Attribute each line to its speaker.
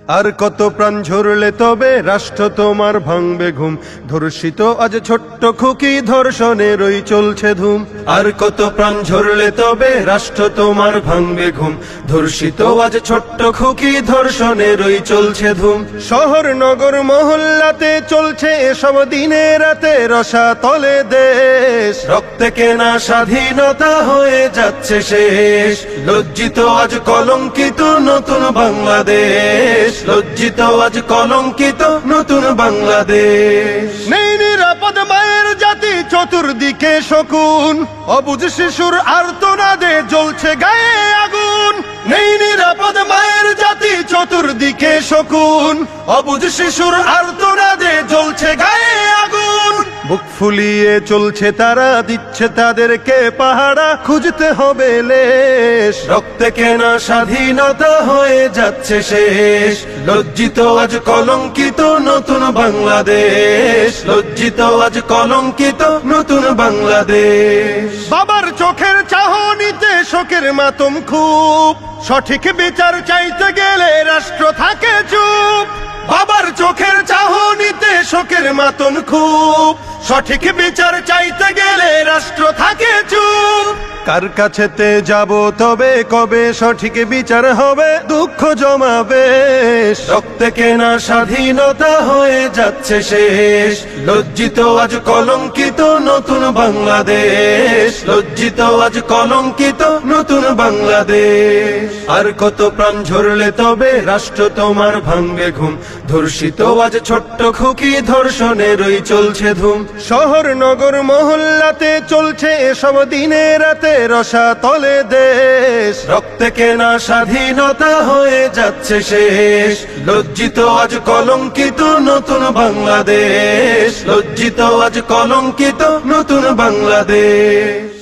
Speaker 1: আর কত প্রাণ ঝরলে তবে রাষ্ট্র তোমার ভাঙবে ঘুম, ধর্ষিত আজ ছোট্ট খুকি ধর্ষণেরই চলছে ধুম। আর কত প্রাণ ঝরলে তবে রাষ্ট্র তোমার ভাঙবে ঘুম, ধর্ষিত আজ ছোট্ট খুকি ধর্ষণেরই চলছে ধুম। শহর নগর মহল্লাতে চলছে এসব দিনে রাতে, রসাতলে দেশ রক্তে কেনা স্বাধীনতা হয়ে যাচ্ছে শেষ। লজ্জিত আজ কলঙ্কিত নতুন বাংলাদেশ, লজ্জিত আজ কলঙ্কিত নতুন বাংলাদেশ। নেই নিরাপদ মায়ের জাতি চতুর্দিকে শকুন, অবুঝ শিশুর আর্তনাদে জ্বলছে গায়ে আগুন। নেই নিরাপদ মায়ের জাতি চতুর্দিকে শকুন, অবুঝ শিশুর আর্তনাদে জ্বলছে গায়ে আগুন। বুক ফুলিয়ে চলছে তারা, দিচ্ছে তাদেরকে পাহারা, খুঁজতে হবে লেশ। রক্তে কেনা স্বাধীনতা হয়ে যাচ্ছে শেষ। লজ্জিত আজ কলঙ্কিত নতুন বাংলাদেশ, লজ্জিত আজ কলঙ্কিত নতুন বাংলাদেশ। বাবার চোখের চাহনিতে শোকের মাতম খুব, সঠিক বিচার চাইতে গেলে রাষ্ট্র থাকে চুপ। বাবার চোখের চাহনিতে শোকের মাতন খুব, সঠিক বিচার চাইতে গেলে রাষ্ট্র থাকে চুপ। কার কাছেতে যাব তবে কবে সঠিক বিচার হবে, দুঃখ জমাবে। রক্তে কেনা স্বাধীনতা হয়ে যাচ্ছে শেষ। লজ্জিত আজ কলঙ্কিত নতুন বাংলাদেশ, লজ্জিত আজ কলঙ্কিত নতুন বাংলাদেশ। আর কত প্রাণ ঝরলে তবে রাষ্ট্র তোমার ভাঙবে ঘুম, ধর্ষিত আজ ছোট্ট খুকি ধর্ষণেরই চলছে ধুম। শহর নগর মহল্লাতে চলছে এসব দিনে রাতে, রসাতলে দেশ রক্তে কেনা স্বাধীনতা হয়ে যাচ্ছে শেষ। লজ্জিত আজ কলঙ্কিত নতুন বাংলাদেশ, লজ্জিত আজ কলঙ্কিত নতুন বাংলাদেশ।